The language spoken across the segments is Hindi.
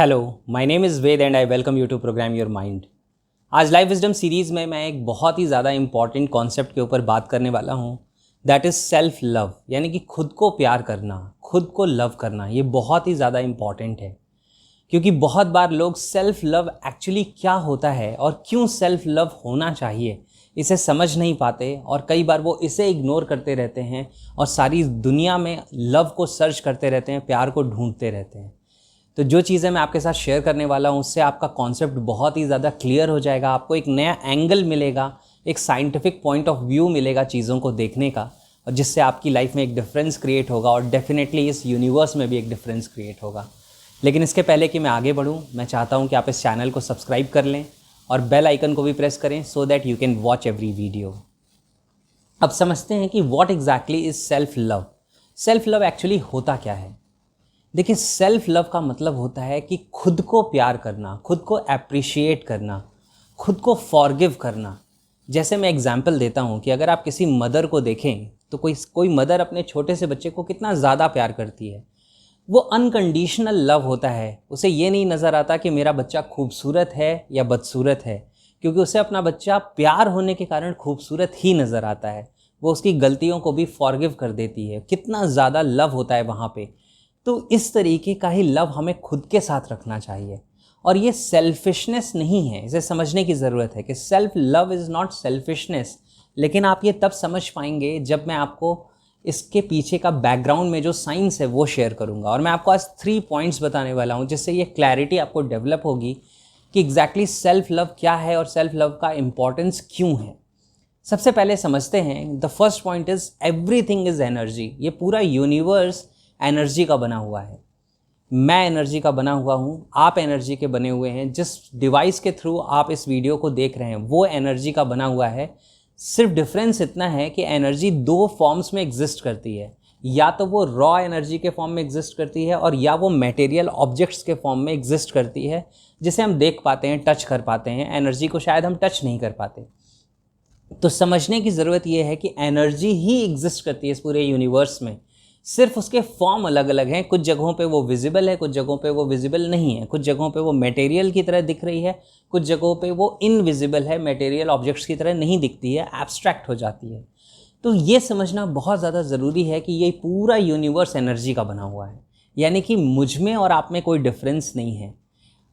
Hello, my name is Ved and I welcome you to program your mind. आज लाइफ विजडम सीरीज़ में मैं एक बहुत ही ज़्यादा इंपॉर्टेंट कॉन्सेप्ट के ऊपर बात करने वाला हूँ। दैट इज़ सेल्फ लव, यानी कि खुद को प्यार करना, खुद को लव करना। ये बहुत ही ज़्यादा इम्पॉर्टेंट है क्योंकि बहुत बार लोग सेल्फ लव एक्चुअली क्या होता है और क्यों सेल्फ लव होना चाहिए इसे समझ नहीं पाते, और कई बार वो इसे इग्नोर करते रहते हैं और सारी दुनिया में लव को सर्च करते रहते हैं, प्यार को ढूंढते रहते हैं। तो जो चीज़ें मैं आपके साथ शेयर करने वाला हूँ उससे आपका कॉन्सेप्ट बहुत ही ज़्यादा क्लियर हो जाएगा। आपको एक नया एंगल मिलेगा, एक साइंटिफिक पॉइंट ऑफ व्यू मिलेगा चीज़ों को देखने का, और जिससे आपकी लाइफ में एक डिफरेंस क्रिएट होगा और डेफिनेटली इस यूनिवर्स में भी एक डिफरेंस क्रिएट होगा। लेकिन इसके पहले कि मैं आगे बढ़ूँ, मैं चाहता हूँ कि आप इस चैनल को सब्सक्राइब कर लें और बेल आइकन को भी प्रेस करें so that you can watch every video. अब समझते हैं कि what exactly is self love. Self love actually होता क्या है? देखिए, सेल्फ लव का मतलब होता है कि खुद को प्यार करना, खुद को अप्रिशिएट करना, खुद को फॉरगिव करना। जैसे मैं एग्जांपल देता हूँ कि अगर आप किसी मदर को देखें तो कोई मदर अपने छोटे से बच्चे को कितना ज़्यादा प्यार करती है। वो अनकंडीशनल लव होता है। उसे ये नहीं नज़र आता कि मेरा बच्चा खूबसूरत है या बदसूरत है, क्योंकि उसे अपना बच्चा प्यार होने के कारण खूबसूरत ही नज़र आता है। वो उसकी गलतियों को भी फॉरगिव कर देती है। कितना ज़्यादा लव होता है वहाँ पे। तो इस तरीके का ही लव हमें खुद के साथ रखना चाहिए। और ये सेल्फिशनेस नहीं है, इसे समझने की ज़रूरत है कि self love is not selfishness. लेकिन आप ये तब समझ पाएंगे जब मैं आपको इसके पीछे का बैकग्राउंड में जो साइंस है वो शेयर करूंगा। और मैं आपको आज 3 पॉइंट्स बताने वाला हूँ जिससे ये क्लैरिटी आपको डेवलप होगी कि एग्जैक्टली सेल्फ लव क्या है और सेल्फ लव का इम्पॉर्टेंस क्यों है। सबसे पहले समझते हैं, the first point is everything is energy. ये पूरा यूनिवर्स एनर्जी का बना हुआ है। मैं एनर्जी का बना हुआ हूँ, आप एनर्जी के बने हुए हैं। जिस डिवाइस के थ्रू आप इस वीडियो को देख रहे हैं वो एनर्जी का बना हुआ है। सिर्फ डिफरेंस इतना है कि एनर्जी 2 फॉर्म्स में एग्जिस्ट करती है। या तो वो रॉ एनर्जी के फॉर्म में एग्जिस्ट करती है, और या वो मटेरियल ऑब्जेक्ट्स के फॉर्म में एग्जिस्ट करती है जिसे हम देख पाते हैं, टच कर पाते हैं। एनर्जी को शायद हम टच नहीं कर पाते। तो समझने की ज़रूरत यह है कि एनर्जी ही एग्जिस्ट करती है इस पूरे यूनिवर्स में। सिर्फ उसके फॉर्म अलग अलग हैं। कुछ जगहों पे वो विजिबल है, कुछ जगहों पे वो विजिबल नहीं है। कुछ जगहों पे वो मटेरियल की तरह दिख रही है, कुछ जगहों पे वो इनविजिबल है, मटेरियल ऑब्जेक्ट्स की तरह नहीं दिखती है, एब्स्ट्रैक्ट हो जाती है। तो ये समझना बहुत ज़्यादा ज़रूरी है कि ये पूरा यूनिवर्स एनर्जी का बना हुआ है, यानी कि मुझ में और आप में कोई डिफरेंस नहीं है।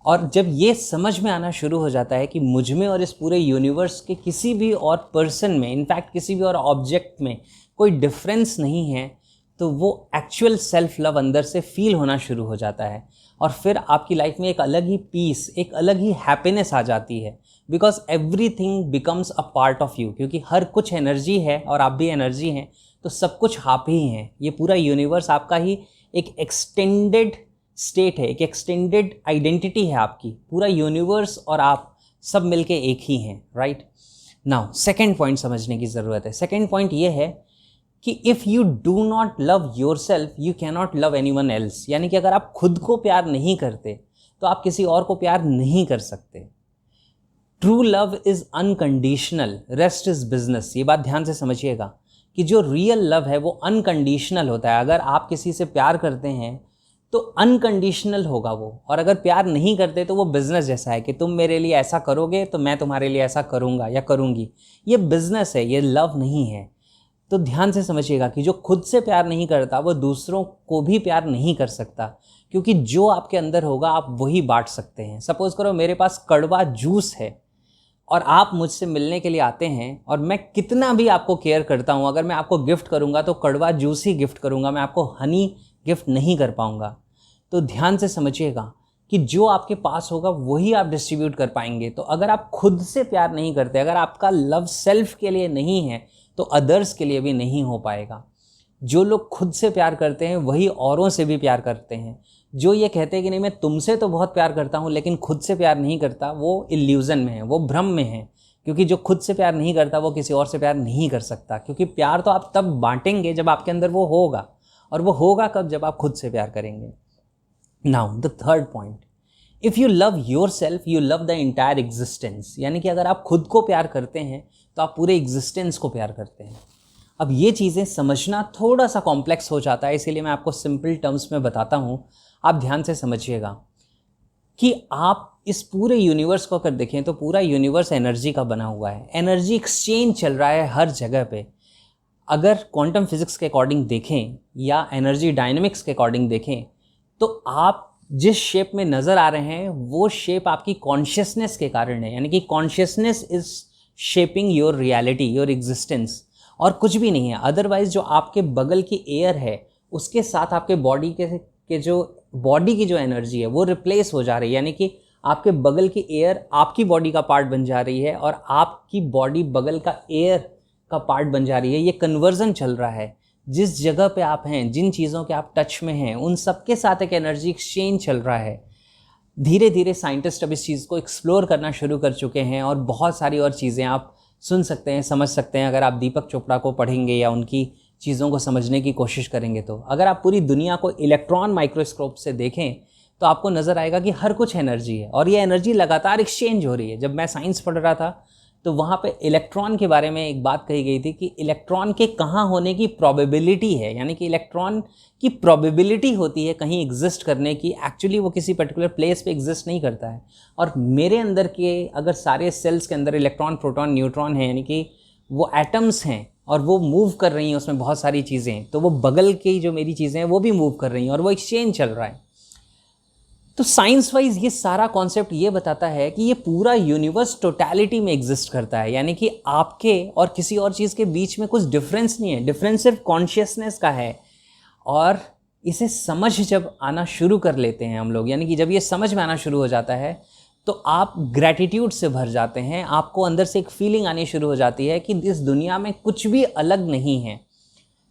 और जब ये समझ में आना शुरू हो जाता है कि मुझ में और इस पूरे यूनिवर्स के किसी भी और पर्सन में, इनफैक्ट किसी भी और ऑब्जेक्ट में कोई डिफरेंस नहीं है, तो वो एक्चुअल सेल्फ लव अंदर से फील होना शुरू हो जाता है। और फिर आपकी लाइफ में एक अलग ही पीस, एक अलग ही हैप्पीनेस आ जाती है। Because everything becomes a part of you, क्योंकि हर कुछ एनर्जी है और आप भी एनर्जी हैं। तो सब कुछ आप ही हैं। ये पूरा यूनिवर्स आपका ही एक एक्सटेंडेड स्टेट है, एक एक्सटेंडेड आइडेंटिटी है आपकी। पूरा यूनिवर्स और आप सब मिलके एक ही हैं, राइट। नाउ सेकेंड पॉइंट समझने की ज़रूरत है। सेकेंड पॉइंट ये है कि if you do not love your self you cannot love any one else. यानी कि अगर आप खुद को प्यार नहीं करते तो आप किसी और को प्यार नहीं कर सकते। True love is unconditional, rest is business. ये बात ध्यान से समझिएगा कि जो रियल लव है वो अनकंडीशनल होता है। अगर आप किसी से प्यार करते हैं तो अनकंडीशनल होगा वो, और अगर प्यार नहीं करते तो वो बिजनेस जैसा है कि तुम मेरे लिए ऐसा करोगे तो मैं तुम्हारे लिए ऐसा करूँगा या करूँगी। ये बिजनेस है, ये लव नहीं है। तो ध्यान से समझिएगा कि जो खुद से प्यार नहीं करता वो दूसरों को भी प्यार नहीं कर सकता, क्योंकि जो आपके अंदर होगा आप वही बांट सकते हैं। सपोज करो मेरे पास कड़वा जूस है और आप मुझसे मिलने के लिए आते हैं, और मैं कितना भी आपको केयर करता हूँ, अगर मैं आपको गिफ्ट करूँगा तो कड़वा जूस ही गिफ्ट करूँगा, मैं आपको हनी गिफ्ट नहीं कर पाऊँगा। तो ध्यान से समझिएगा कि जो आपके पास होगा वही आप डिस्ट्रीब्यूट कर पाएंगे। तो अगर आप खुद से प्यार नहीं करते, अगर आपका लव सेल्फ के लिए नहीं है तो अदर्स के लिए भी नहीं हो पाएगा। जो लोग खुद से प्यार करते हैं वही औरों से भी प्यार करते हैं। जो ये कहते हैं कि नहीं मैं तुमसे तो बहुत प्यार करता हूँ लेकिन खुद से प्यार नहीं करता, वो इल्यूज़न में है, वो भ्रम में है। क्योंकि जो खुद से प्यार नहीं करता वो किसी और से प्यार नहीं कर सकता, क्योंकि प्यार तो आप तब बांटेंगे जब आपके अंदर वो होगा, और वो होगा कब? जब आप खुद से प्यार करेंगे। Now the third point, if you love your self you love the entire existence. यानी कि अगर आप खुद को प्यार करते हैं तो आप पूरे एग्जिस्टेंस को प्यार करते हैं। अब ये चीज़ें समझना थोड़ा सा कॉम्प्लेक्स हो जाता है, इसीलिए मैं आपको सिंपल टर्म्स में बताता हूँ। आप ध्यान से समझिएगा। कि आप इस पूरे यूनिवर्स को अगर देखें तो पूरा यूनिवर्स एनर्जी का बना हुआ है, एनर्जी एक्सचेंज चल रहा है हर जगह पे। अगर क्वांटम फिजिक्स के अकॉर्डिंग देखें या एनर्जी डायनेमिक्स के अकॉर्डिंग देखें तो आप जिस शेप में नज़र आ रहे हैं वो शेप आपकी कॉन्शियसनेस के कारण है, यानी कि consciousness is shaping your reality, your existence, और कुछ भी नहीं है। अदरवाइज जो आपके बगल की एयर है उसके साथ आपके बॉडी के जो बॉडी की जो एनर्जी है वो रिप्लेस हो जा रही है, यानी कि आपके बगल की एयर आपकी बॉडी का पार्ट बन जा रही है और आपकी बॉडी बगल का एयर का पार्ट बन जा रही है। ये कन्वर्जन चल रहा है। जिस जगह पे आप हैं, जिन चीज़ों के आप टच में हैं, उन सब के साथ एक एनर्जी एक्सचेंज चल रहा है। धीरे धीरे साइंटिस्ट अब इस चीज़ को एक्सप्लोर करना शुरू कर चुके हैं और बहुत सारी और चीज़ें आप सुन सकते हैं, समझ सकते हैं अगर आप दीपक चोपड़ा को पढ़ेंगे या उनकी चीज़ों को समझने की कोशिश करेंगे। तो अगर आप पूरी दुनिया को इलेक्ट्रॉन माइक्रोस्कोप से देखें तो आपको नज़र आएगा कि हर कुछ एनर्जी है और ये एनर्जी लगातार एक्सचेंज हो रही है। जब मैं साइंस पढ़ रहा था तो वहाँ पे इलेक्ट्रॉन के बारे में एक बात कही गई थी कि इलेक्ट्रॉन के कहाँ होने की प्रोबेबिलिटी है, यानी कि इलेक्ट्रॉन की प्रोबेबिलिटी होती है कहीं एग्जिस्ट करने की। एक्चुअली वो किसी पर्टिकुलर प्लेस पे एग्जिस्ट नहीं करता है। और मेरे अंदर के अगर सारे सेल्स के अंदर इलेक्ट्रॉन, प्रोटॉन, न्यूट्रॉन है, यानी कि वो एटम्स हैं और वो मूव कर रही हैं, उसमें बहुत सारी चीज़ें, तो वो बगल की जो मेरी चीज़ें हैं वो भी मूव कर रही हैं और वो एक्सचेंज चल रहा है। तो साइंस वाइज ये सारा कॉन्सेप्ट ये बताता है कि ये पूरा यूनिवर्स टोटलिटी में एग्जिस्ट करता है, यानी कि आपके और किसी और चीज़ के बीच में कुछ डिफरेंस नहीं है। डिफरेंस सिर्फ कॉन्शियसनेस का है। और इसे समझ जब आना शुरू कर लेते हैं हम लोग, यानी कि जब ये समझ में आना शुरू हो जाता है तो आप ग्रैटिट्यूड से भर जाते हैं। आपको अंदर से एक फीलिंग आनी शुरू हो जाती है कि इस दुनिया में कुछ भी अलग नहीं है,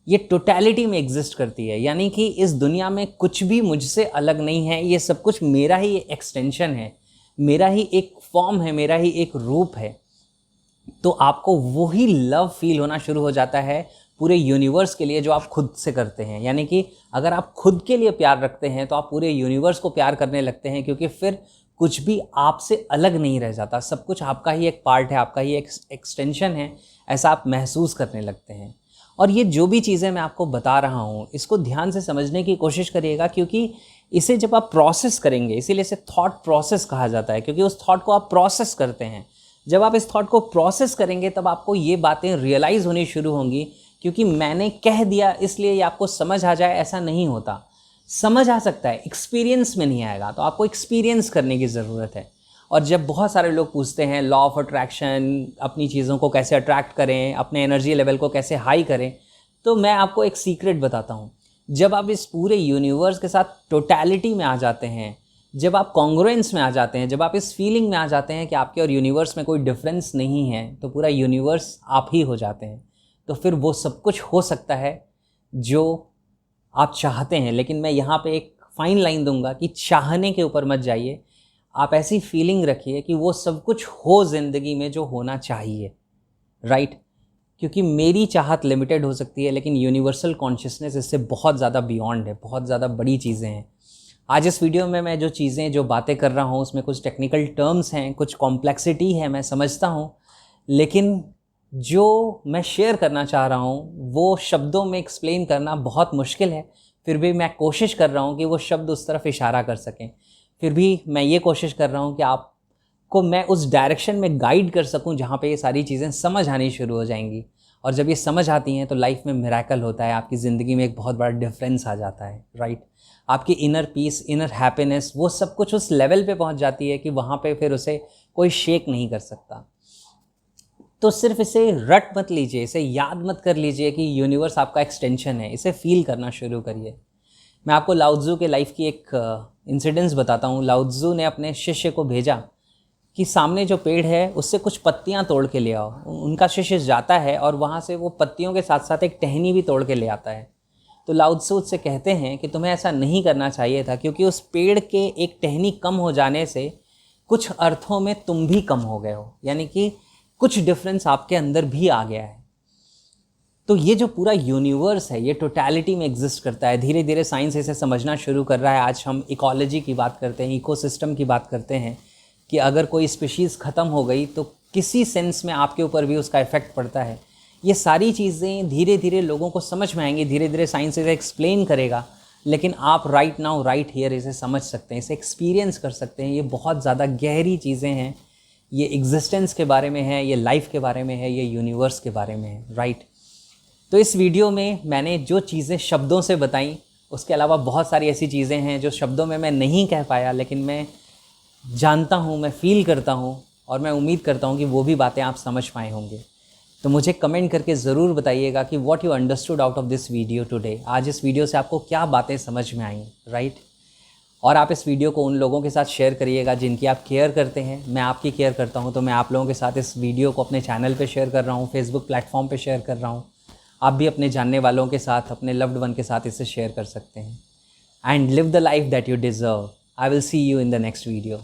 ये टोटलिटी में एग्जिस्ट करती है, यानी कि इस दुनिया में कुछ भी मुझसे अलग नहीं है। ये सब कुछ मेरा ही एक्सटेंशन है, मेरा ही एक फॉर्म है, मेरा ही एक रूप है। तो आपको वही लव फील होना शुरू हो जाता है पूरे यूनिवर्स के लिए जो आप खुद से करते हैं। यानी कि अगर आप खुद के लिए प्यार रखते हैं तो आप पूरे यूनिवर्स को प्यार करने लगते हैं, क्योंकि फिर कुछ भी आपसे अलग नहीं रह जाता। सब कुछ आपका ही एक पार्ट है, आपका ही एक एक्सटेंशन है, ऐसा आप महसूस करने लगते हैं। और ये जो भी चीज़ें मैं आपको बता रहा हूँ इसको ध्यान से समझने की कोशिश करिएगा, क्योंकि इसे जब आप प्रोसेस करेंगे, इसीलिए इसे थॉट प्रोसेस कहा जाता है, क्योंकि उस थॉट को आप प्रोसेस करते हैं। जब आप इस थॉट को प्रोसेस करेंगे तब आपको ये बातें रियलाइज़ होनी शुरू होंगी। क्योंकि मैंने कह दिया इसलिए ये आपको समझ आ जाए ऐसा नहीं होता। समझ आ सकता है, एक्सपीरियंस में नहीं आएगा, तो आपको एक्सपीरियंस करने की ज़रूरत है। और जब बहुत सारे लोग पूछते हैं लॉ ऑफ अट्रैक्शन, अपनी चीज़ों को कैसे अट्रैक्ट करें, अपने एनर्जी लेवल को कैसे हाई करें, तो मैं आपको एक सीक्रेट बताता हूँ। जब आप इस पूरे यूनिवर्स के साथ टोटलिटी में आ जाते हैं, जब आप कॉन्ग्रुएंस में आ जाते हैं, जब आप इस फीलिंग में आ जाते हैं कि आपके और यूनिवर्स में कोई डिफरेंस नहीं है, तो पूरा यूनिवर्स आप ही हो जाते हैं। तो फिर वो सब कुछ हो सकता है जो आप चाहते हैं। लेकिन मैं यहाँ पे एक फाइन लाइन दूंगा कि चाहने के ऊपर मत जाइए। आप ऐसी फीलिंग रखिए कि वो सब कुछ हो ज़िंदगी में जो होना चाहिए, राइट। क्योंकि मेरी चाहत लिमिटेड हो सकती है, लेकिन यूनिवर्सल कॉन्शियसनेस इससे बहुत ज़्यादा बियॉन्ड है, बहुत ज़्यादा बड़ी चीज़ें हैं। आज इस वीडियो में मैं जो बातें कर रहा हूँ उसमें कुछ टेक्निकल टर्म्स हैं, कुछ कॉम्प्लेक्सिटी है, मैं समझता हूँ। लेकिन जो मैं शेयर करना चाह रहा हूँ वो शब्दों में एक्सप्लेन करना बहुत मुश्किल है। फिर भी मैं कोशिश कर रहा हूँ कि वो शब्द उस तरफ इशारा कर सकें। फिर भी मैं ये कोशिश कर रहा हूँ कि आपको मैं उस डायरेक्शन में गाइड कर सकूँ जहाँ पे ये सारी चीज़ें समझ आनी शुरू हो जाएंगी। और जब ये समझ आती हैं तो लाइफ में मिरेकल होता है, आपकी ज़िंदगी में एक बहुत बड़ा डिफरेंस आ जाता है, राइट। आपकी इनर पीस, इनर हैप्पीनेस, वो सब कुछ उस लेवल पे पहुँच जाती है कि वहाँ पे फिर उसे कोई शेक नहीं कर सकता। तो सिर्फ इसे रट मत लीजिए, इसे याद मत कर लीजिए कि यूनिवर्स आपका एक्सटेंशन है। इसे फील करना शुरू करिए। मैं आपको लाओ त्ज़ू के लाइफ की एक इंसिडेंस बताता हूँ। लाओ त्ज़ू ने अपने शिष्य को भेजा कि सामने जो पेड़ है उससे कुछ पत्तियाँ तोड़ के ले आओ। उनका शिष्य जाता है और वहाँ से वो पत्तियों के साथ साथ एक टहनी भी तोड़ के ले आता है। तो लाओ त्ज़ू से कहते हैं कि तुम्हें ऐसा नहीं करना चाहिए था, क्योंकि उस पेड़ के एक टहनी कम हो जाने से कुछ अर्थों में तुम भी कम हो गए हो, यानी कि कुछ डिफरेंस आपके अंदर भी आ गया है। तो ये जो पूरा यूनिवर्स है ये टोटलिटी में एग्जिस्ट करता है। धीरे धीरे साइंस इसे समझना शुरू कर रहा है। आज हम इकोलॉजी की बात करते हैं, इकोसिस्टम की बात करते हैं कि अगर कोई स्पीशीज़ ख़त्म हो गई तो किसी सेंस में आपके ऊपर भी उसका इफ़ेक्ट पड़ता है। ये सारी चीज़ें धीरे धीरे लोगों को समझ में आएंगी, धीरे धीरे साइंस इसे एक्सप्लेन करेगा। लेकिन आप राइट नाउ राइट हियर इसे समझ सकते हैं, इसे एक्सपीरियंस कर सकते हैं। ये बहुत ज़्यादा गहरी चीज़ें हैं, ये एग्जिस्टेंस के बारे में है, ये लाइफ के बारे में है, ये यूनिवर्स के बारे में है, राइट। तो इस वीडियो में मैंने जो चीज़ें शब्दों से बताई, उसके अलावा बहुत सारी ऐसी चीज़ें हैं जो शब्दों में मैं नहीं कह पाया, लेकिन मैं जानता हूँ, मैं फ़ील करता हूँ और मैं उम्मीद करता हूँ कि वो भी बातें आप समझ पाए होंगे। तो मुझे कमेंट करके ज़रूर बताइएगा कि what you understood out of this video today. आज इस वीडियो से आपको क्या बातें समझ में आई, राइट। और आप इस वीडियो को उन लोगों के साथ शेयर करिएगा जिनकी आप केयर करते हैं। मैं आपकी केयर करता हूं, तो मैं आप लोगों के साथ इस वीडियो को अपने चैनल पे शेयर कर रहा हूं, फेसबुक प्लेटफॉर्म पे शेयर कर रहा हूं। आप भी अपने जानने वालों के साथ, अपने लव्ड वन के साथ इसे शेयर कर सकते हैं। And live the life that you deserve. I will see you in the next video.